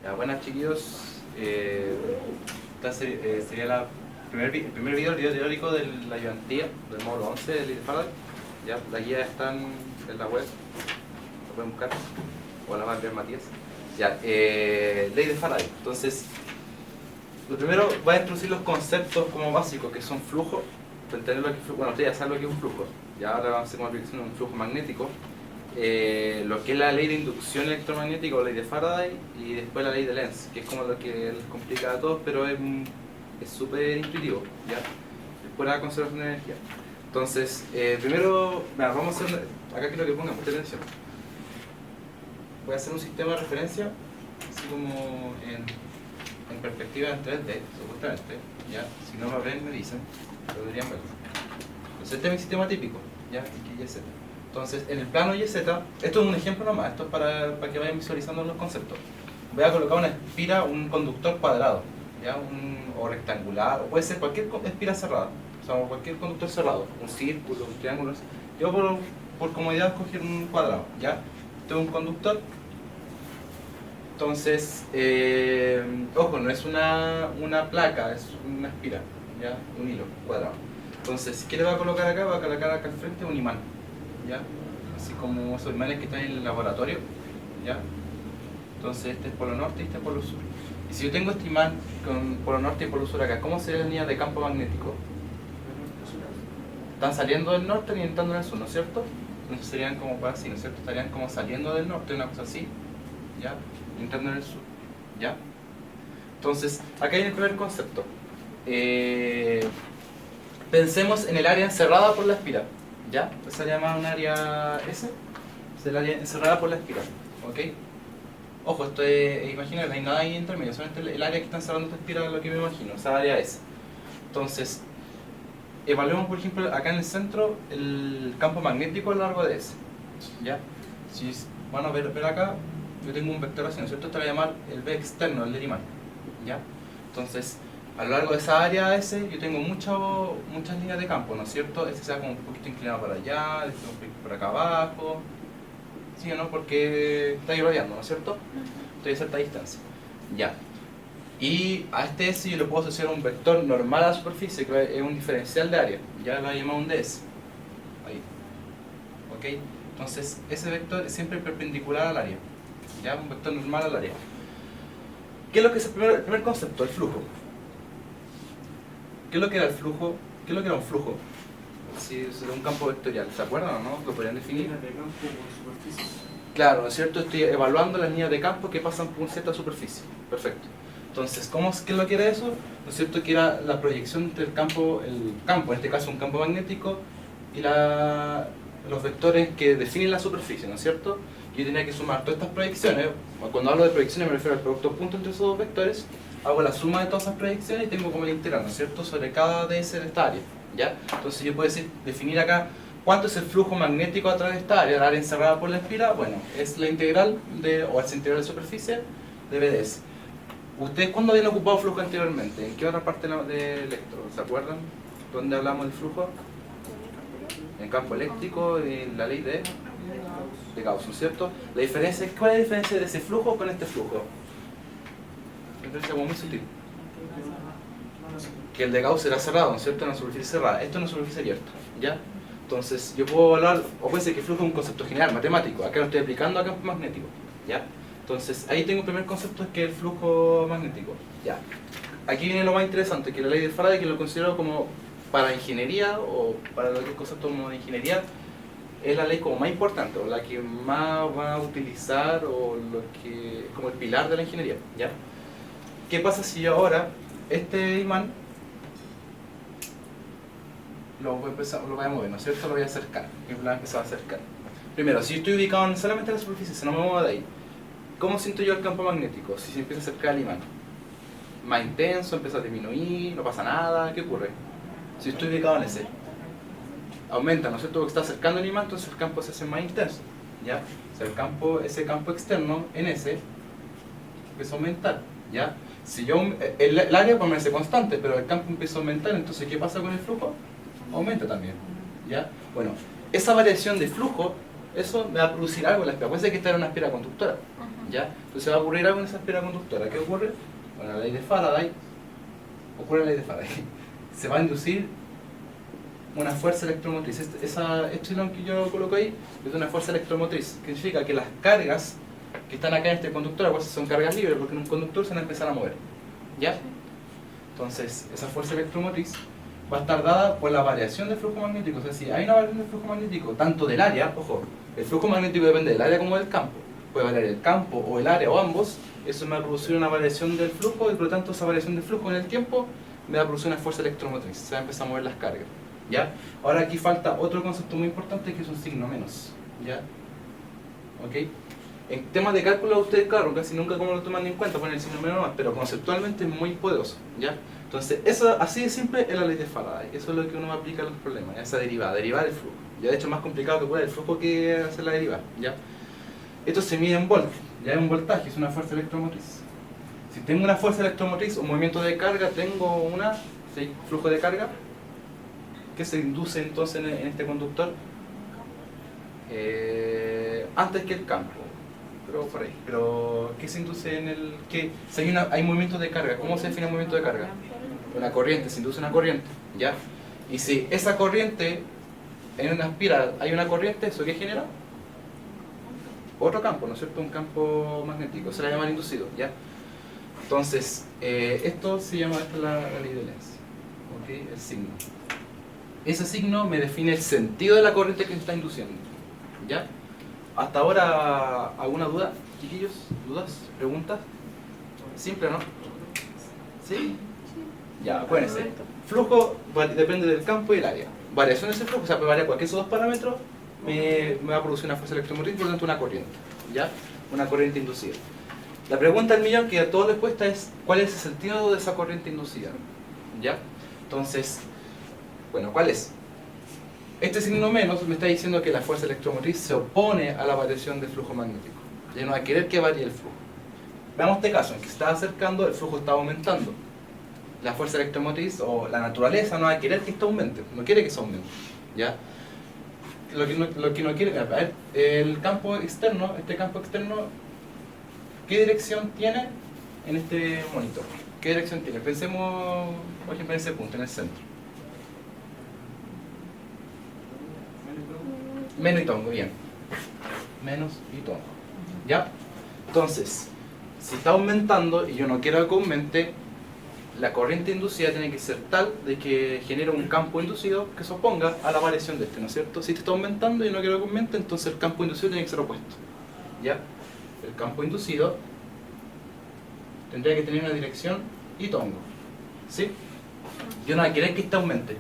Ya, buenas chiquillos, sería el primer video teórico de la ayudantía del módulo 11 de Ley de Faraday. Ya, las guías están en la web, lo pueden buscar, o la va a enviar Matías. Ya, Ley de Faraday. Entonces, lo primero va a introducir los conceptos como básicos, que son flujo, para entender lo que es flujo. Bueno, ustedes ya saben lo que es un flujo, ya ahora vamos a hacer una aplicación de un flujo magnético. Lo que es la ley de inducción electromagnética o ley de Faraday, y después la ley de Lenz, que es como lo que les complica a todos, pero es súper intuitivo, ¿ya? Es pura conservación de energía. Entonces, primero, vamos a hacer, acá quiero que pongan mucha atención. Voy a hacer un sistema de referencia, así como en perspectiva en 3D, supuestamente, ¿ya? Si no lo ven, me dicen, pero deberían verlo. Entonces, este es mi sistema típico, ¿ya? X, Y, Z. Entonces, en el plano Y, Z, esto es un ejemplo nomás, esto es para que vayan visualizando los conceptos. Voy a colocar una espira, un conductor cuadrado, ¿ya? O rectangular, o puede ser cualquier espira cerrada, o sea, cualquier conductor cerrado, un círculo, un triángulo. Yo por comodidad escogí un cuadrado, ¿ya? Esto es un conductor. Entonces, ojo, no es una placa, es una espira, ¿ya? Un hilo cuadrado. Entonces, ¿qué le va a colocar acá? Va a colocar acá al frente un imán, ¿ya? Así como esos imanes que están en el laboratorio, ¿ya? Entonces este es polo norte y este es polo sur. Y si yo tengo este imán con polo norte y polo sur acá, ¿cómo sería la línea de campo magnético? Están saliendo del norte y entrando en el sur, ¿no es cierto? Entonces serían como así, ¿no es cierto? Estarían como saliendo del norte, una cosa así, ¿ya? Y entrando en el sur, ¿ya? Entonces, acá hay el primer concepto. Pensemos en el área encerrada por la espira, ¿ya? Esa se llama un área S, es el área encerrada por la espira, ¿ok? Ojo, esto es imaginario, no hay nada ahí intermedio, solamente el área que está encerrando esta espira es lo que me imagino, esa área S. Entonces, evaluemos por ejemplo acá en el centro el campo magnético a lo largo de S, ¿ya? Si van a ver acá, yo tengo un vector así, ¿no es cierto? Esto lo voy a llamar el B externo, el del imán, ¿ya? Entonces, a lo largo de esa área S yo tengo muchas líneas de campo, ¿no es cierto? Este se va como un poquito inclinado para allá, este un poquito por acá abajo, ¿sí o no? Porque está irradiando, ¿no es cierto? Estoy a cierta distancia, ya. Y a este S yo le puedo asociar un vector normal a la superficie, que es un diferencial de área, ya lo llamamos un DS, ahí, ¿ok? Entonces ese vector es siempre perpendicular al área, ya, un vector normal al área. ¿Qué es lo que es el primer concepto? El flujo. ¿Qué es lo que era el flujo? ¿Qué es lo que era un flujo? Si es un campo vectorial, ¿se acuerdan o no? ¿Lo podrían definir? Líneas de campo por superficie. Claro, ¿no es cierto? Estoy evaluando las líneas de campo que pasan por cierta superficie. Perfecto. Entonces, ¿qué es lo que era eso? ¿No es cierto? Que era la proyección entre el campo, en este caso un campo magnético, y los vectores que definen la superficie, ¿no es cierto? Yo tenía que sumar todas estas proyecciones. Cuando hablo de proyecciones me refiero al producto punto entre esos dos vectores. Hago la suma de todas esas proyecciones y tengo como el integral, ¿no es cierto?, sobre cada DS de esta área, ¿ya? Entonces yo puedo definir acá cuánto es el flujo magnético a través de esta área, el área encerrada por la espira. Bueno, es la integral o es integral de superficie de BDS. ¿Ustedes cuándo habían ocupado flujo anteriormente? ¿En qué otra parte de electro? ¿Se acuerdan? ¿Dónde hablamos del flujo? En campo eléctrico, en la ley de Gauss, ¿no es cierto? La diferencia, ¿cuál es la diferencia de ese flujo con este flujo? La diferencia como muy sutil. Que el de Gauss era cerrado, ¿no es cierto? Una superficie cerrada. Esto es una superficie abierta, ¿ya? Entonces, yo puedo hablar, o puede ser que el flujo es un concepto general, matemático. Acá lo estoy aplicando a campo magnético, ¿ya? Entonces, ahí tengo el primer concepto, que es el flujo magnético, ¿ya? Aquí viene lo más interesante, que la ley de Faraday, que lo considero como para ingeniería, o para lo que es concepto como de ingeniería, es la ley como más importante, o la que más va a utilizar, o lo que como el pilar de la ingeniería, ¿ya? ¿Qué pasa si yo ahora, este imán, lo voy a mover, ¿no es cierto? Lo voy a acercar, y va a empezar a acercar. Primero, si yo estoy ubicado solamente en la superficie, si no me muevo de ahí, ¿cómo siento yo el campo magnético? Si se empieza a acercar al imán, más intenso, empieza a disminuir, no pasa nada, ¿qué ocurre? Si estoy ubicado en ese, aumenta, ¿no es cierto? Porque está acercando al imán, entonces el campo se hace más intenso, ¿ya? O sea, ese campo externo en ese empieza a aumentar, ¿ya? Si yo, el área permanece constante, pero el campo empieza a aumentar, entonces ¿qué pasa con el flujo? aumenta también. ¿Ya? Bueno, esa variación de flujo, eso me va a producir algo en la espira. Puede ser que esta era una espira conductora. ¿Ya? Entonces va a ocurrir algo en esa espira conductora. ¿Qué ocurre? Bueno, la ley de Faraday, ocurre la ley de Faraday. Se va a inducir una fuerza electromotriz. Esa epsilon que yo coloco ahí es una fuerza electromotriz, que significa que las cargas que están acá en este conductor, a veces son cargas libres, porque en un conductor se van a empezar a mover. ¿Ya? Entonces, esa fuerza electromotriz va a estar dada por la variación del flujo magnético. O sea, si hay una variación del flujo magnético, tanto del área, ojo, el flujo magnético depende del área como del campo. Puede variar el campo o el área o ambos. Eso me va a producir una variación del flujo y por lo tanto esa variación del flujo en el tiempo me va a producir una fuerza electromotriz. Se va a empezar a mover las cargas. ¿Ya? Ahora aquí falta otro concepto muy importante que es un signo menos. ¿Ya? ¿Ok? En temas de cálculo ustedes, claro, casi nunca como lo toman en cuenta, ponen el signo menos más, pero conceptualmente es muy poderoso. ¿Ya? Entonces, eso así de simple es la ley de Faraday. Eso es lo que uno aplica a los problemas, esa derivada, derivar el flujo. Ya de hecho es más complicado que poner el flujo que hacer la derivada. ¿Ya? Esto se mide en volt, ya es un voltaje, es una fuerza electromotriz. Si tengo una fuerza electromotriz, un movimiento de carga, tengo un flujo de carga que se induce entonces en este conductor antes que el campo. Pero por ahí. Pero ¿qué se induce en el que si hay movimiento de carga? ¿Cómo se define el movimiento de carga? Una corriente, se induce una corriente, ¿ya? Y si esa corriente en una espiral hay una corriente, ¿eso qué genera? Otro campo, ¿no es cierto? Un campo magnético, se la llama inducido, ¿ya? Entonces, esto se llama, esta es la ley de Lenz, ¿ok? El signo. Ese signo me define el sentido de la corriente que se está induciendo, ¿ya? Hasta ahora, ¿alguna duda, chiquillos? ¿Dudas? ¿Preguntas? Simple, ¿no? ¿Sí? Ya, acuérdense. Flujo depende del campo y el área. Variación de ese flujo, o sea, puede variar cualquiera de esos dos parámetros, me va a producir una fuerza electromotriz, por lo tanto una corriente, ¿ya? Una corriente inducida. La pregunta del millón que a todos les cuesta es, ¿cuál es el sentido de esa corriente inducida? ¿Ya? Entonces, bueno, ¿cuál es? Este signo menos me está diciendo que la fuerza electromotriz se opone a la variación del flujo magnético. Ya no va a querer que varíe el flujo. Veamos este caso, en que se está acercando, el flujo está aumentando. La fuerza electromotriz o la naturaleza no va a querer que esto aumente, no quiere que se aumente. ¿Ya? Lo que no quiere, a ver, el campo externo, este campo externo, ¿qué dirección tiene en este monitor? ¿Qué dirección tiene? Pensemos, por ejemplo, en ese punto, en el centro. Menos y tongo, bien. Menos y tongo. ¿Ya? Entonces, si está aumentando y yo no quiero que aumente, la corriente inducida tiene que ser tal de que genere un campo inducido que se oponga a la variación de este, ¿no es cierto? Si este está aumentando y yo no quiero que aumente, entonces el campo inducido tiene que ser opuesto. ¿Ya? El campo inducido tendría que tener una dirección y tongo. ¿Sí? Yo no quiero que este aumente.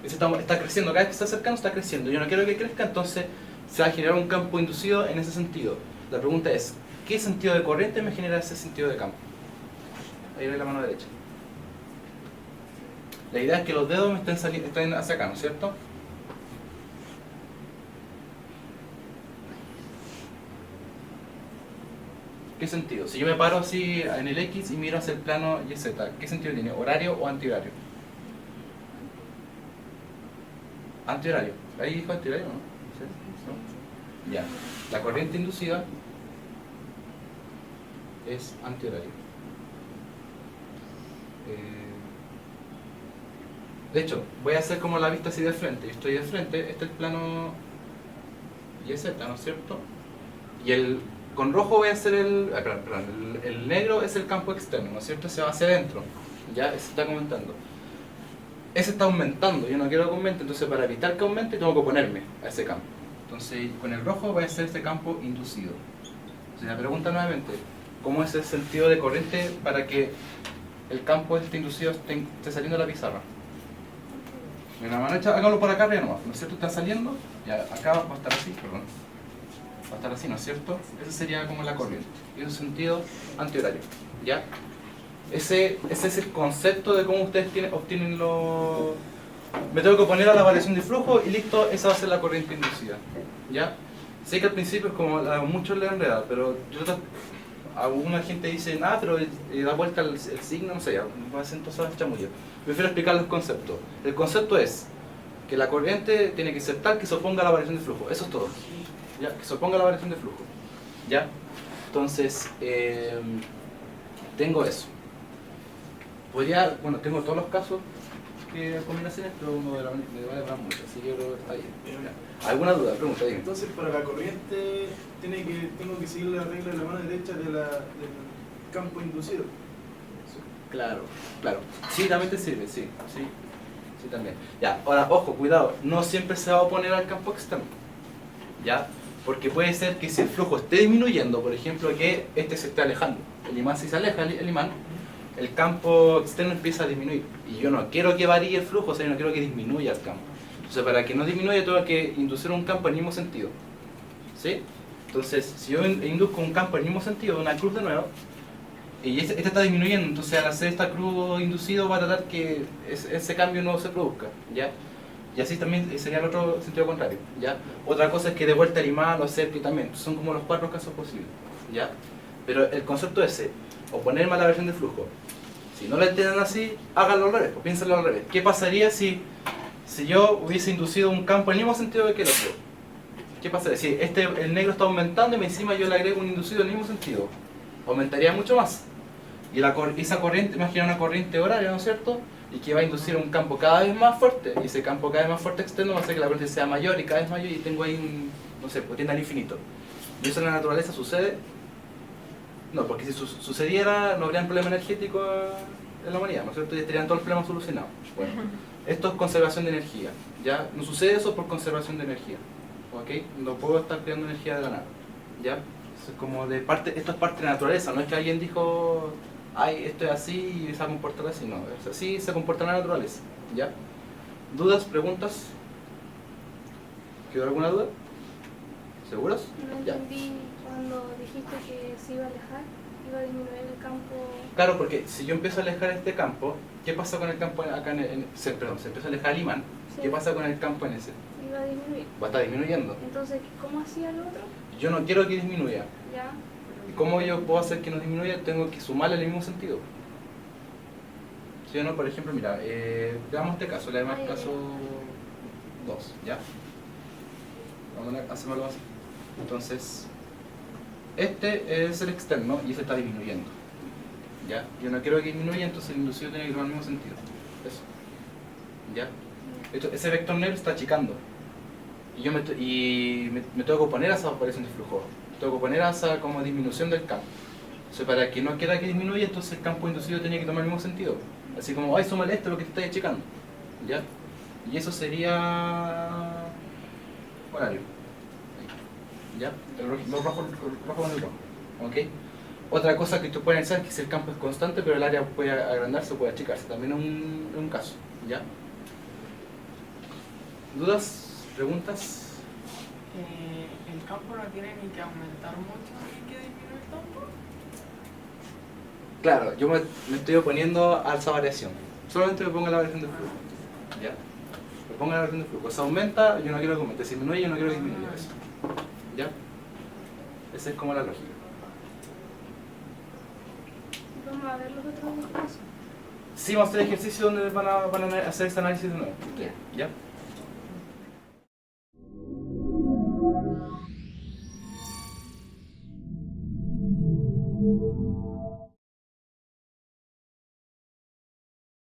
Está creciendo, cada vez que está acercando está creciendo. Yo no quiero que crezca, entonces se va a generar un campo inducido en ese sentido. La pregunta es, ¿qué sentido de corriente me genera ese sentido de campo? Ahí ve la mano derecha. La idea es que los dedos me estén hacia acá, ¿no es cierto? ¿Qué sentido? Si yo me paro así en el X y miro hacia el plano Y, Z, ¿qué sentido tiene? ¿Horario o antihorario? Antihorario. ¿Ahí dijo antihorario o no? ¿No? Ya. La corriente inducida es antihorario. De hecho, voy a hacer como la vista así de frente. Yo estoy de frente, este es el plano Y, Z, ¿no es cierto? Y con rojo voy a hacer el negro es el campo externo, ¿no es cierto? Se va hacia adentro. Ya, se está comentando. Ese está aumentando, yo no quiero que aumente, entonces para evitar que aumente tengo que oponerme a ese campo. Entonces con el rojo voy a hacer ese campo inducido. Entonces la pregunta nuevamente, ¿cómo es el sentido de corriente para que el campo este inducido esté saliendo de la pizarra? En la mano hecha, hágalo por acá arriba nomás, ¿no es cierto? Está saliendo, ya acá va a estar así, perdón. Va a estar así, ¿no es cierto? Ese sería como la corriente. Y es un sentido antihorario, ¿ya? Ese es el concepto de cómo ustedes obtienen los... Me tengo que oponer a la variación de flujo y listo, esa va a ser la corriente inducida, ¿ya? Sé que al principio es como a muchos le enreda, pero alguna gente dice, pero da vuelta el signo, no sé, ya, me hacen todas esas chamullas. Prefiero explicar los conceptos. El concepto es, que la corriente tiene que ser tal que se oponga a la variación de flujo. Eso es todo. ¿Ya? Que se oponga a la variación de flujo. ¿Ya? Entonces, tengo eso. Podría, bueno, tengo todos los casos de combinaciones, pero uno me va a demorar mucho, así que yo creo que está bien. Ya. ¿Alguna duda? Pregunta, dime. Entonces, para la corriente, tengo que seguir la regla de la mano derecha del campo inducido. Claro, claro. Sí, también te sirve, sí, sí. Sí, también. Ya, ahora, ojo, cuidado, no siempre se va a oponer al campo externo. ¿Ya? Porque puede ser que si el flujo esté disminuyendo, por ejemplo, que este se esté alejando. El imán, si se aleja el imán, el campo externo empieza a disminuir. Y yo no quiero que varíe el flujo, o sea, yo no quiero que disminuya el campo. Entonces, para que no disminuya, tengo que inducir un campo en el mismo sentido. ¿Sí? Entonces, si yo induzco un campo en el mismo sentido, una cruz de nuevo, y este está disminuyendo, entonces al hacer esta cruz inducido va a tratar que ese cambio no se produzca, ¿ya? Y así también sería el otro sentido contrario, ¿ya? Otra cosa es que de vuelta el imán o acerque también, son como los 4 casos posibles, ¿ya? Pero el concepto es ese, oponer a la variación de flujo. Si no lo entienden así, háganlo al revés, pues piénsenlo al revés. ¿Qué pasaría si yo hubiese inducido un campo en el mismo sentido que el otro? ¿Qué pasaría? Si el negro está aumentando y encima yo le agrego un inducido en el mismo sentido, aumentaría mucho más. Y esa corriente, imagina una corriente horaria, ¿no es cierto? Y que va a inducir un campo cada vez más fuerte, y ese campo cada vez más fuerte externo va a hacer que la corriente sea mayor y cada vez mayor, y tengo ahí un, no sé, pues tiende al infinito. ¿Y eso en la naturaleza sucede? No, porque si sucediera no habría problema energético en la humanidad, ¿no es cierto? Y estarían todos los problemas solucionados. Bueno, esto es conservación de energía, ¿ya? No sucede eso por conservación de energía, ¿ok? No puedo estar creando energía de la nada, ¿ya? Eso es como de parte, esto es parte de la naturaleza, no es que alguien dijo, ay, esto es así y se va a comportar así, no, es así, se comporta en la naturaleza, ¿ya? ¿Dudas, preguntas? ¿Quedó alguna duda? ¿Seguros? No Ya. entendí cuando dijiste que se iba a alejar, iba a disminuir el campo. Claro, porque si yo empiezo a alejar este campo, ¿qué pasa con el campo acá se empieza a alejar el imán? Sí. ¿Qué pasa con el campo en ese? Iba a disminuir. Va a estar disminuyendo. Entonces, ¿cómo hacía el otro? Yo no quiero que disminuya. Ya. ¿Y cómo yo puedo hacer que no disminuya? Tengo que sumarle en el mismo sentido. ¿Sí o no? Por ejemplo, mira, veamos este caso, le damos caso 2, ¿ya? Vamos a hacerlo así. Entonces, este es el externo y este está disminuyendo. ¿Ya? Yo no quiero que disminuya, entonces el inducido tiene que tomar el mismo sentido. Eso. ¿Ya? Ese vector negro está achicando. Y yo me tengo que oponer a esa variación de flujo. Me tengo que oponer a esa como disminución del campo. Entonces, para que no quiera que disminuya, entonces el campo inducido tiene que tomar el mismo sentido. Así como, ay, súmale esto lo que te está achicando. ¿Ya? Y eso sería horario. ¿Ya? Los rojos con el rojo. ¿Ok? Otra cosa que tú puedes pensar es que si el campo es constante, pero el área puede agrandarse o puede achicarse. También es un caso. ¿Ya? ¿Dudas? ¿Preguntas? ¿El campo no tiene ni que aumentar mucho ni que disminuir tanto? Claro, yo me estoy oponiendo a esa variación. Solamente me pongo la variación de flujo. ¿Ya? Me pongo la variación de flujo. Si aumenta, yo no quiero que aumente. Si disminuye, yo no quiero que disminuya eso. ¿Ya? Esa es como la lógica. Vamos a ver los otros dos casos. Sí, vamos a hacer ejercicio donde van a hacer este análisis de nuevo. Ya. ¿Ya?